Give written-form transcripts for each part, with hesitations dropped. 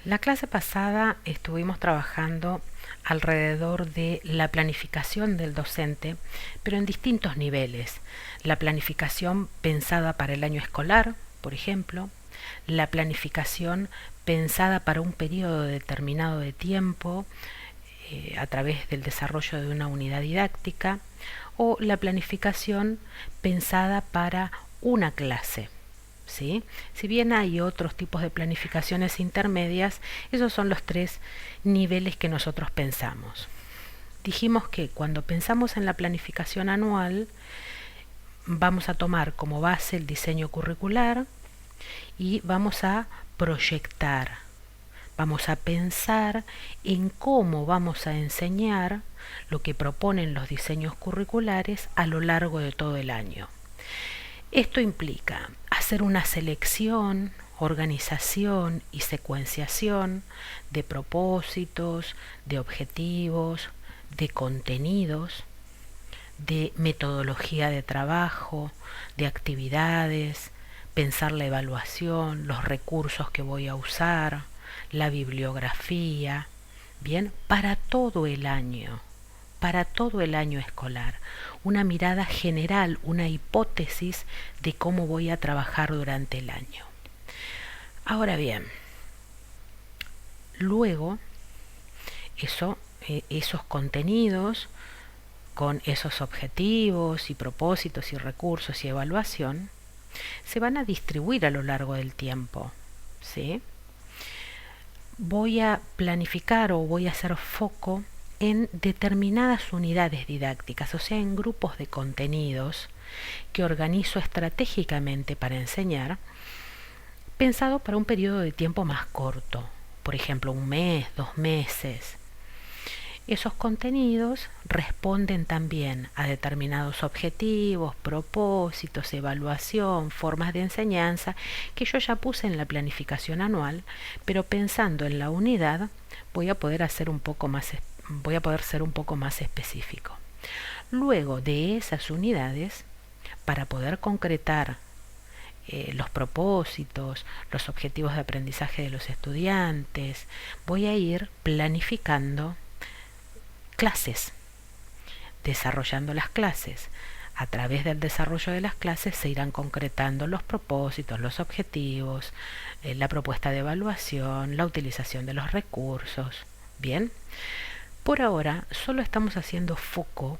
La clase pasada estuvimos trabajando alrededor de la planificación del docente, pero en distintos niveles. La planificación pensada para el año escolar, por ejemplo, la planificación pensada para un periodo determinado de tiempo a través del desarrollo de una unidad didáctica, o la planificación pensada para una clase. ¿Sí? Si bien hay otros tipos de planificaciones intermedias, esos son los tres niveles que nosotros pensamos. Dijimos que cuando pensamos en la planificación anual, vamos a tomar como base el diseño curricular y vamos a proyectar, vamos a pensar en cómo vamos a enseñar lo que proponen los diseños curriculares a lo largo de todo el año. Esto implica hacer una selección, organización y secuenciación de propósitos, de objetivos, de contenidos, de metodología de trabajo, de actividades, pensar la evaluación, los recursos que voy a usar, la bibliografía, bien, para todo el año escolar, una mirada general, una hipótesis de cómo voy a trabajar durante el año. Ahora bien, luego esos contenidos con esos objetivos y propósitos y recursos y evaluación se van a distribuir a lo largo del tiempo, ¿sí? Voy a planificar o voy a hacer foco en determinadas unidades didácticas, o sea, en grupos de contenidos que organizo estratégicamente para enseñar, pensado para un periodo de tiempo más corto, por ejemplo, un mes, 2 meses. Esos contenidos responden también a determinados objetivos, propósitos, evaluación, formas de enseñanza que yo ya puse en la planificación anual, pero pensando en la unidad voy a poder ser un poco más específico. Luego de esas unidades, para poder concretar los propósitos, los objetivos de aprendizaje de los estudiantes, voy a ir planificando clases, desarrollando las clases. A través del desarrollo de las clases se irán concretando los propósitos, los objetivos, la propuesta de evaluación, la utilización de los recursos. Bien, por ahora solo estamos haciendo foco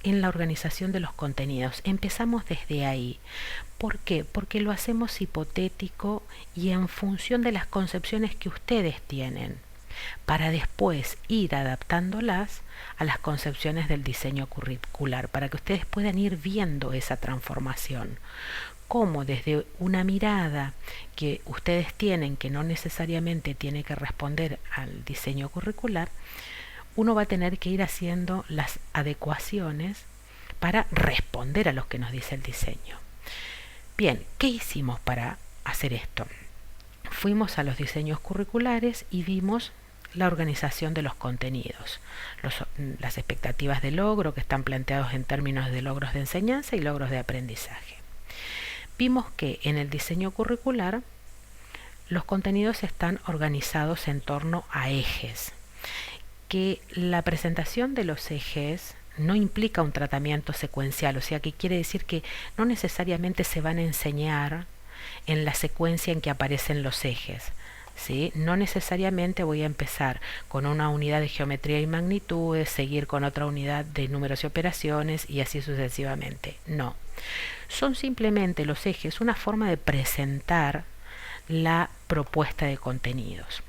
en la organización de los contenidos. Empezamos desde ahí. ¿Por qué? Porque lo hacemos hipotético y en función de las concepciones que ustedes tienen, para después ir adaptándolas a las concepciones del diseño curricular, para que ustedes puedan ir viendo esa transformación, cómo desde una mirada que ustedes tienen, que no necesariamente tiene que responder al diseño curricular, uno va a tener que ir haciendo las adecuaciones para responder a lo que nos dice el diseño. Bien, ¿qué hicimos para hacer esto? Fuimos a los diseños curriculares y vimos la organización de los contenidos, las expectativas de logro que están planteados en términos de logros de enseñanza y logros de aprendizaje. Vimos que en el diseño curricular los contenidos están organizados en torno a ejes, que la presentación de los ejes no implica un tratamiento secuencial, o sea que quiere decir que no necesariamente se van a enseñar en la secuencia en que aparecen los ejes. ¿Sí? No necesariamente voy a empezar con una unidad de geometría y magnitudes, seguir con otra unidad de números y operaciones y así sucesivamente. No. Son simplemente los ejes una forma de presentar la propuesta de contenidos.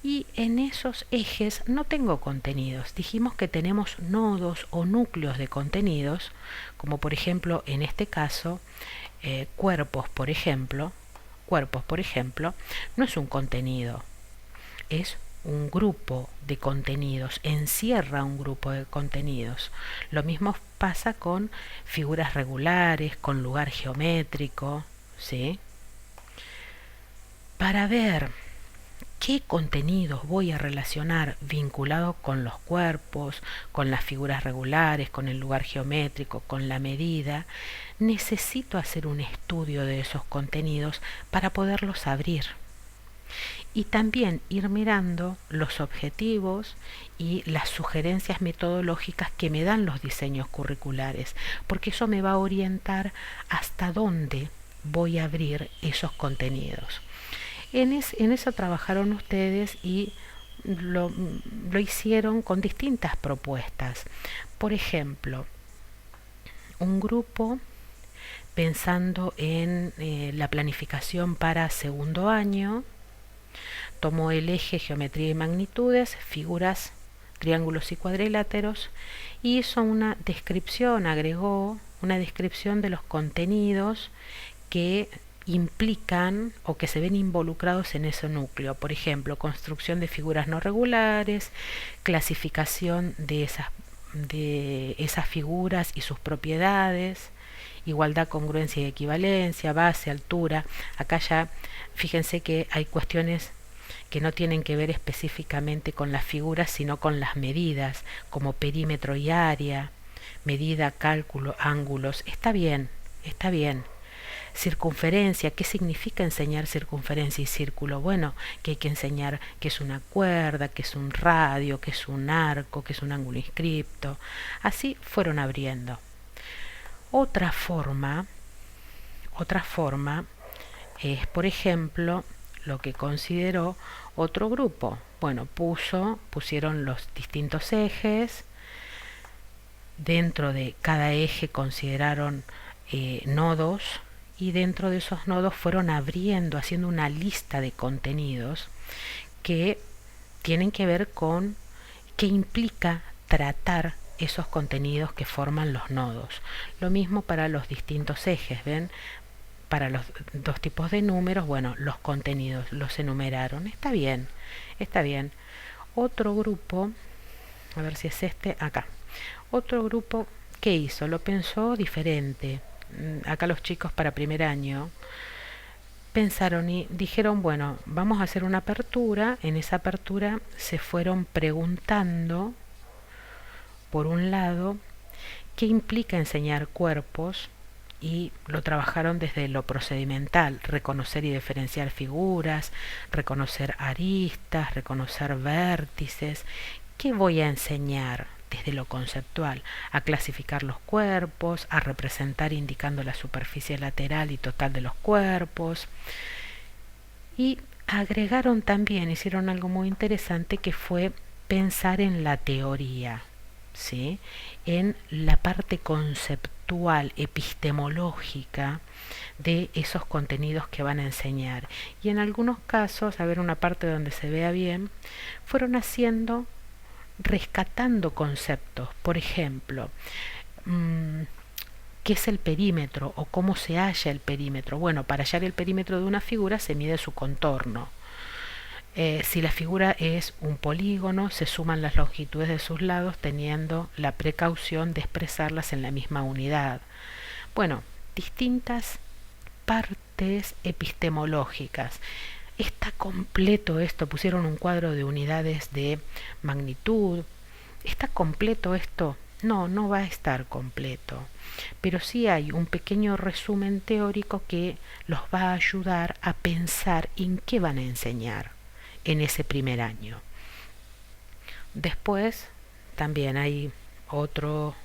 Y en esos ejes no tengo contenidos. Dijimos que tenemos nodos o núcleos de contenidos, como por ejemplo en este caso cuerpos, por ejemplo, no es un contenido, es un grupo de contenidos, encierra un grupo de contenidos. Lo mismo pasa con figuras regulares, con lugar geométrico, ¿sí? Para ver qué contenidos voy a relacionar vinculado con los cuerpos, con las figuras regulares, con el lugar geométrico, con la medida, necesito hacer un estudio de esos contenidos para poderlos abrir. y también ir mirando los objetivos y las sugerencias metodológicas que me dan los diseños curriculares, porque eso me va a orientar hasta dónde voy a abrir esos contenidos. En eso trabajaron ustedes y lo hicieron con distintas propuestas. Por ejemplo, un grupo pensando en la planificación para segundo año, tomó el eje geometría y magnitudes, figuras, triángulos y cuadriláteros, y hizo una descripción, agregó una descripción de los contenidos que implican o que se ven involucrados en ese núcleo. Por ejemplo, construcción de figuras no regulares, clasificación de esas figuras y sus propiedades, igualdad, congruencia y equivalencia, base, altura. Acá ya fíjense que hay cuestiones que no tienen que ver específicamente con las figuras, sino con las medidas, como perímetro y área, medida, cálculo, ángulos. Está bien, está bien. Circunferencia, ¿qué significa enseñar circunferencia y círculo? Bueno, que hay que enseñar qué es una cuerda, qué es un radio, qué es un arco, qué es un ángulo inscripto. Así fueron abriendo. Otra forma es, por ejemplo, lo que consideró otro grupo. Bueno, pusieron los distintos ejes. Dentro de cada eje consideraron nodos, y dentro de esos nodos fueron abriendo, haciendo una lista de contenidos que tienen que ver con qué implica tratar esos contenidos que forman los nodos. Lo mismo para los distintos ejes, ¿ven? Para los dos tipos de números, bueno, los contenidos los enumeraron. Está bien, está bien. Otro grupo, a ver si es acá. Otro grupo, ¿qué hizo? Lo pensó diferente. Acá los chicos para primer año pensaron y dijeron, bueno, vamos a hacer una apertura. En esa apertura se fueron preguntando, por un lado, qué implica enseñar cuerpos, y lo trabajaron desde lo procedimental: reconocer y diferenciar figuras, reconocer aristas, reconocer vértices. ¿Qué voy a enseñar? Desde lo conceptual, a clasificar los cuerpos, a representar indicando la superficie lateral y total de los cuerpos. Y agregaron también, hicieron algo muy interesante, que fue pensar en la teoría, ¿sí? En la parte conceptual, epistemológica de esos contenidos que van a enseñar. Y en algunos casos, a ver, una parte donde se vea bien, fueron rescatando conceptos. Por ejemplo, ¿qué es el perímetro o cómo se halla el perímetro? Bueno, para hallar el perímetro de una figura se mide su contorno. Si la figura es un polígono, se suman las longitudes de sus lados, teniendo la precaución de expresarlas en la misma unidad. Bueno, distintas partes epistemológicas. ¿Está completo esto? Pusieron un cuadro de unidades de magnitud. ¿Está completo esto? No, no va a estar completo. Pero sí hay un pequeño resumen teórico que los va a ayudar a pensar en qué van a enseñar en ese primer año. Después también hay otro.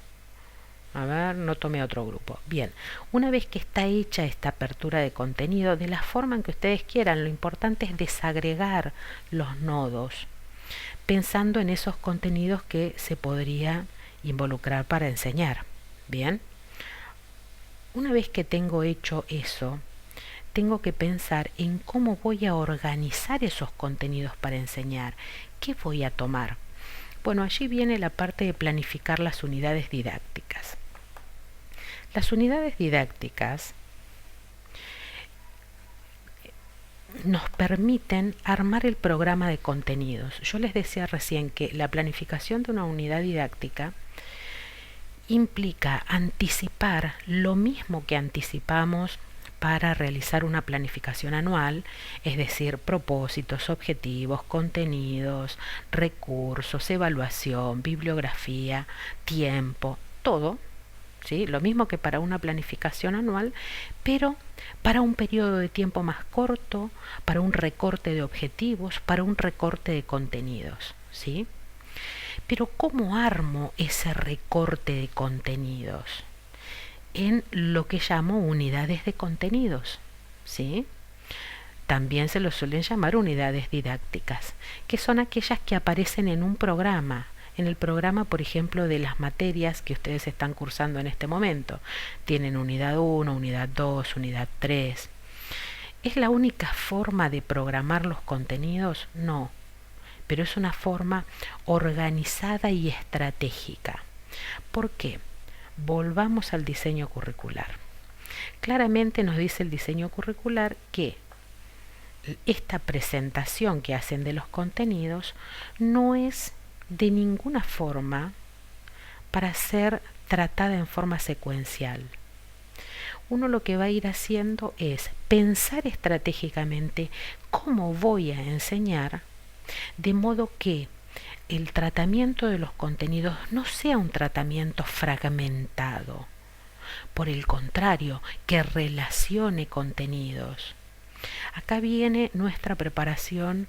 A ver, no tomé otro grupo. Bien, una vez que está hecha esta apertura de contenido, de la forma en que ustedes quieran, lo importante es desagregar los nodos, pensando en esos contenidos que se podría involucrar para enseñar. Bien, una vez que tengo hecho eso, tengo que pensar en cómo voy a organizar esos contenidos para enseñar. ¿Qué voy a tomar? Bueno, allí viene la parte de planificar las unidades didácticas. Las unidades didácticas nos permiten armar el programa de contenidos. Yo les decía recién que la planificación de una unidad didáctica implica anticipar lo mismo que anticipamos para realizar una planificación anual, es decir, propósitos, objetivos, contenidos, recursos, evaluación, bibliografía, tiempo, todo, ¿sí? Lo mismo que para una planificación anual, pero para un periodo de tiempo más corto, para un recorte de objetivos, para un recorte de contenidos, ¿sí? Pero ¿cómo armo ese recorte de contenidos? En lo que llamo unidades de contenidos, ¿sí? También se los suelen llamar unidades didácticas, que son aquellas que aparecen en un programa, en el programa, por ejemplo, de las materias que ustedes están cursando en este momento. Tienen unidad 1, unidad 2, unidad 3. ¿Es la única forma de programar los contenidos? No, pero es una forma organizada y estratégica. ¿Por qué? Volvamos al diseño curricular. Claramente nos dice el diseño curricular que esta presentación que hacen de los contenidos no es de ninguna forma para ser tratada en forma secuencial. Uno lo que va a ir haciendo es pensar estratégicamente cómo voy a enseñar, de modo que el tratamiento de los contenidos no sea un tratamiento fragmentado. Por el contrario, que relacione contenidos. Acá viene nuestra preparación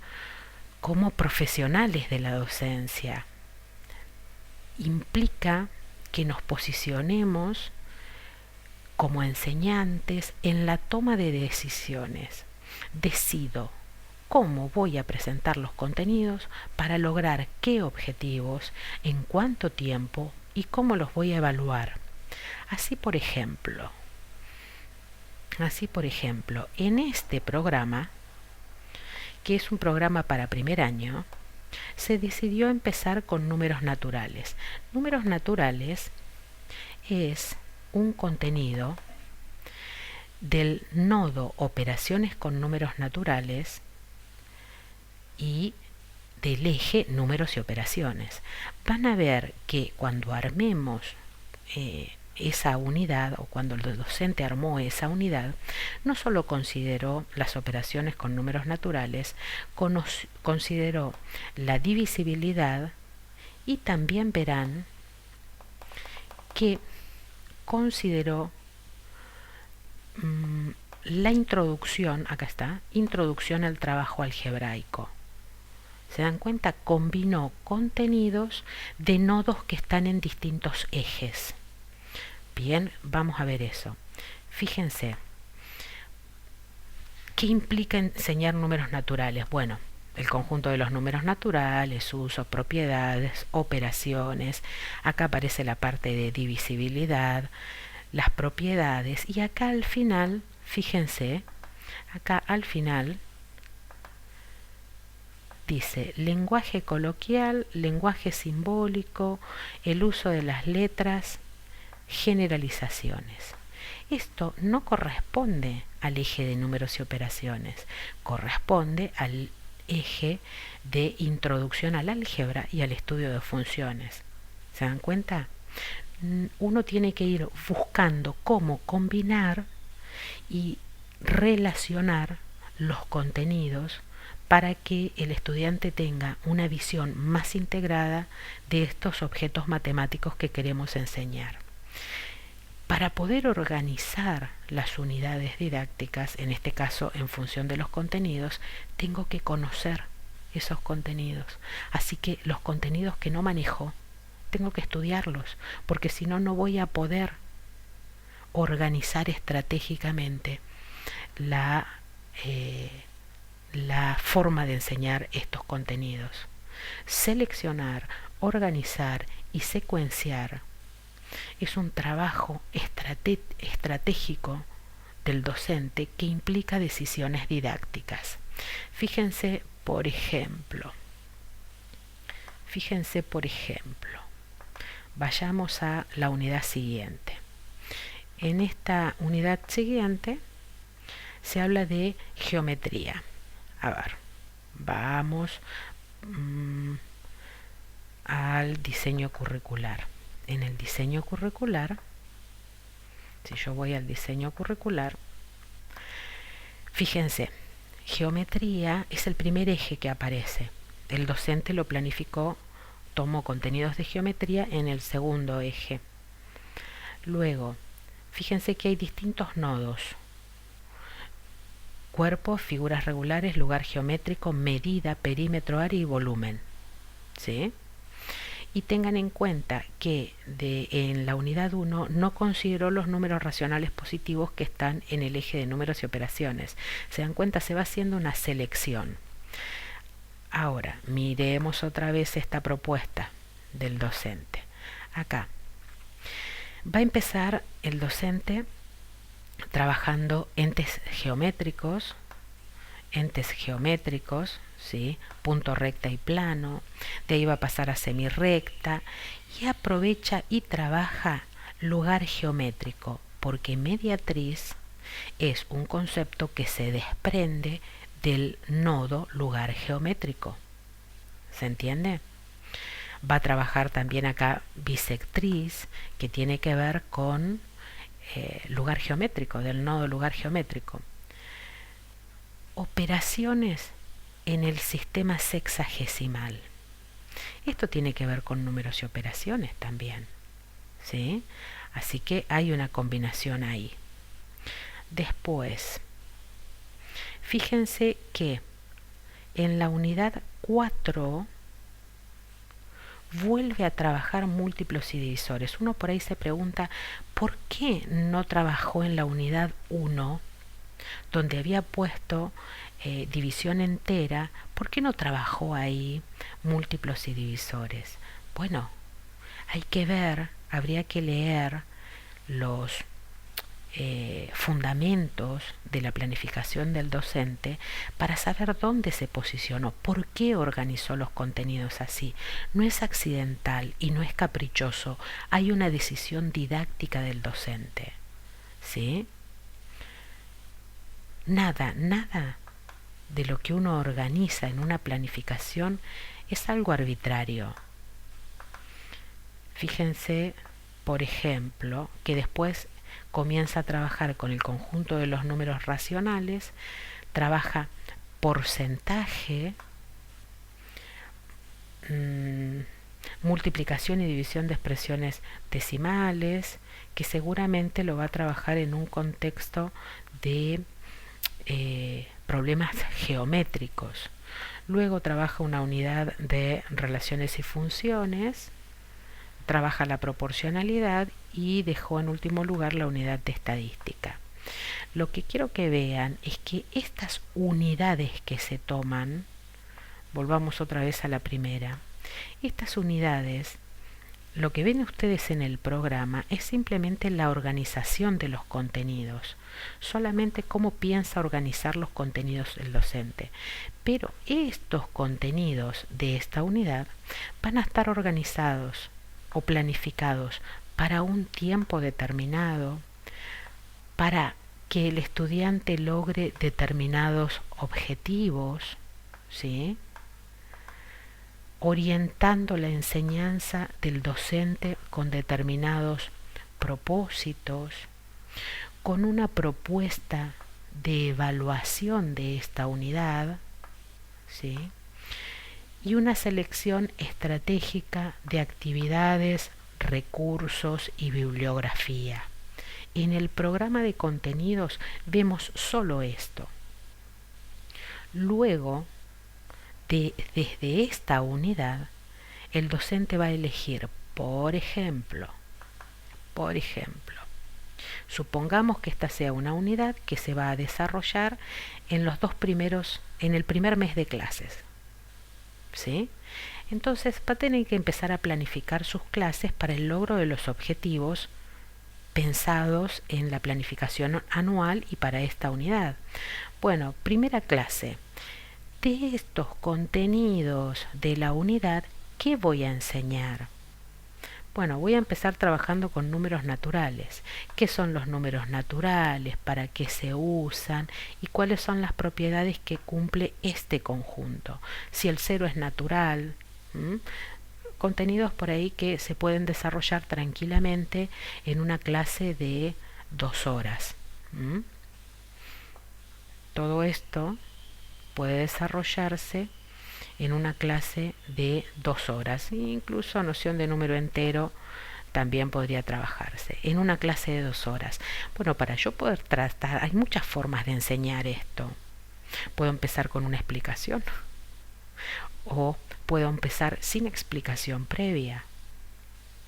como profesionales de la docencia. Implica que nos posicionemos como enseñantes en la toma de decisiones. Decido cómo voy a presentar los contenidos para lograr qué objetivos, en cuánto tiempo y cómo los voy a evaluar. Así por ejemplo, en este programa, que es un programa para primer año, se decidió empezar con números naturales. Números naturales es un contenido del nodo operaciones con números naturales y del eje números y operaciones. Van a ver que cuando armemos esa unidad, o cuando el docente armó esa unidad, no solo consideró las operaciones con números naturales, consideró la divisibilidad, y también verán que consideró la introducción, acá está, introducción al trabajo algebraico. ¿Se dan cuenta? Combinó contenidos de nodos que están en distintos ejes. Bien, vamos a ver eso. Fíjense, ¿qué implica enseñar números naturales? Bueno, el conjunto de los números naturales, usos, propiedades, operaciones. Acá aparece la parte de divisibilidad, las propiedades, y acá al final, fíjense, acá al final dice lenguaje coloquial, lenguaje simbólico, el uso de las letras, generalizaciones. Esto no corresponde al eje de números y operaciones, corresponde al eje de introducción al álgebra y al estudio de funciones. ¿Se dan cuenta? Uno tiene que ir buscando cómo combinar y relacionar los contenidos para que el estudiante tenga una visión más integrada de estos objetos matemáticos que queremos enseñar. Para poder organizar las unidades didácticas, en este caso en función de los contenidos, tengo que conocer esos contenidos. Así que los contenidos que no manejo, tengo que estudiarlos, porque si no, no voy a poder organizar estratégicamente la forma de enseñar estos contenidos. Seleccionar, organizar y secuenciar es un trabajo estratégico del docente que implica decisiones didácticas. Fíjense, por ejemplo, vayamos a la unidad siguiente. En esta unidad siguiente se habla de geometría. A ver, vamos al diseño curricular. En el diseño curricular, si yo voy al diseño curricular, fíjense, geometría es el primer eje que aparece. El docente lo planificó, tomó contenidos de geometría en el segundo eje. Luego, fíjense que hay distintos nodos: cuerpo, figuras regulares, lugar geométrico, medida, perímetro, área y volumen. ¿Sí? Y tengan en cuenta que en la unidad 1 no consideró los números racionales positivos que están en el eje de números y operaciones. Se dan cuenta, se va haciendo una selección. Ahora, miremos otra vez esta propuesta del docente. Acá va a empezar el docente trabajando entes geométricos, ¿sí? Punto, recta y plano. De ahí va a pasar a semirrecta y aprovecha y trabaja lugar geométrico, porque mediatriz es un concepto que se desprende del nodo lugar geométrico. ¿Se entiende? Va a trabajar también acá bisectriz, que tiene que ver con lugar geométrico, del nodo lugar geométrico. Operaciones en el sistema sexagesimal. Esto tiene que ver con números y operaciones también, ¿sí? Así que hay una combinación ahí. Después, fíjense que en la unidad 4 vuelve a trabajar múltiplos y divisores. Uno por ahí se pregunta, ¿por qué no trabajó en la unidad 1, donde había puesto división entera? ¿Por qué no trabajó ahí múltiplos y divisores? Bueno, hay que ver, habría que leer los fundamentos de la planificación del docente para saber dónde se posicionó, por qué organizó los contenidos así. No es accidental y no es caprichoso, hay una decisión didáctica del docente, ¿sí? Nada de lo que uno organiza en una planificación es algo arbitrario. Fíjense, por ejemplo, que después comienza a trabajar con el conjunto de los números racionales, trabaja porcentaje, multiplicación y división de expresiones decimales, que seguramente lo va a trabajar en un contexto de problemas geométricos. Luego trabaja una unidad de relaciones y funciones, trabaja la proporcionalidad y dejó en último lugar la unidad de estadística. Lo que quiero que vean es que estas unidades que se toman, volvamos otra vez a la primera, estas unidades, lo que ven ustedes en el programa es simplemente la organización de los contenidos, solamente cómo piensa organizar los contenidos el docente. Pero estos contenidos de esta unidad van a estar organizados o planificados para un tiempo determinado, para que el estudiante logre determinados objetivos, ¿sí? Orientando la enseñanza del docente con determinados propósitos, con una propuesta de evaluación de esta unidad, ¿sí? Y una selección estratégica de actividades, recursos y bibliografía. En el programa de contenidos vemos solo esto. Luego, desde esta unidad, el docente va a elegir, por ejemplo, supongamos que esta sea una unidad que se va a desarrollar en el primer mes de clases, ¿sí? Entonces va a tener que empezar a planificar sus clases para el logro de los objetivos pensados en la planificación anual y para esta unidad. Bueno, primera clase. De estos contenidos de la unidad, ¿qué voy a enseñar? Bueno, voy a empezar trabajando con números naturales. ¿Qué son los números naturales? ¿Para qué se usan? ¿Y cuáles son las propiedades que cumple este conjunto? Si el cero es natural. Contenidos por ahí que se pueden desarrollar tranquilamente en una clase de 2 horas. Todo esto puede desarrollarse en una clase de 2 horas, incluso noción de número entero también podría trabajarse en una clase de 2 horas. Bueno, para yo poder tratar, hay muchas formas de enseñar esto. Puedo empezar con una explicación o puedo empezar sin explicación previa,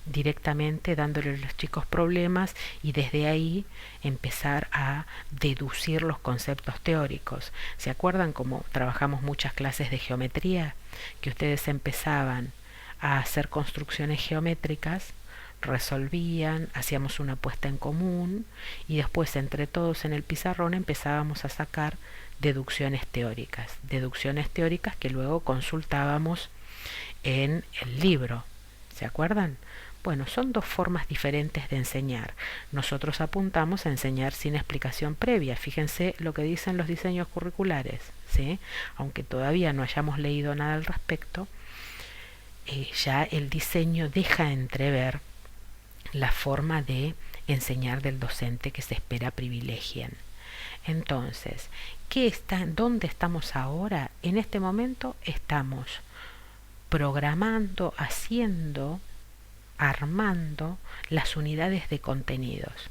directamente dándole a los chicos problemas y desde ahí empezar a deducir los conceptos teóricos. ¿Se acuerdan cómo trabajamos muchas clases de geometría? Que ustedes empezaban a hacer construcciones geométricas, resolvían, hacíamos una puesta en común y después entre todos en el pizarrón empezábamos a sacar deducciones teóricas que luego consultábamos en el libro. ¿Se acuerdan? Bueno, son dos formas diferentes de enseñar. Nosotros apuntamos a enseñar sin explicación previa. Fíjense lo que dicen los diseños curriculares, ¿sí? Aunque todavía no hayamos leído nada al respecto, ya el diseño deja entrever la forma de enseñar del docente que se espera privilegien. Entonces, ¿dónde estamos ahora? En este momento estamos programando, armando las unidades de contenidos.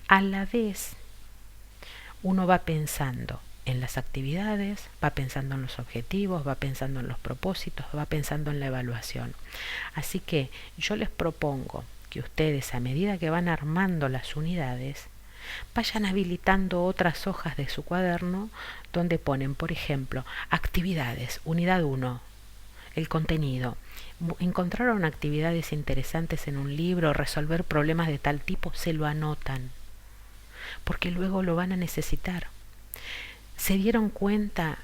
A la vez, uno va pensando en las actividades, va pensando en los objetivos, va pensando en los propósitos, va pensando en la evaluación. Así que yo les propongo que ustedes, a medida que van armando las unidades, vayan habilitando otras hojas de su cuaderno donde ponen, por ejemplo, actividades, unidad 1, el contenido. Encontraron actividades interesantes en un libro, resolver problemas de tal tipo, se lo anotan, porque luego lo van a necesitar. ¿Se dieron cuenta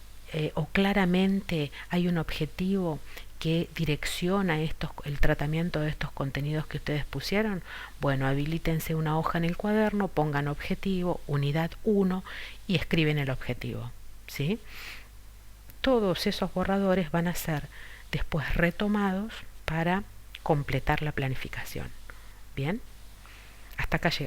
o claramente hay un objetivo que direcciona el tratamiento de estos contenidos que ustedes pusieron? Bueno, habilítense una hoja en el cuaderno, pongan objetivo, unidad 1 y escriben el objetivo, ¿sí? Todos esos borradores van a ser después retomados para completar la planificación. Bien, hasta acá llegamos.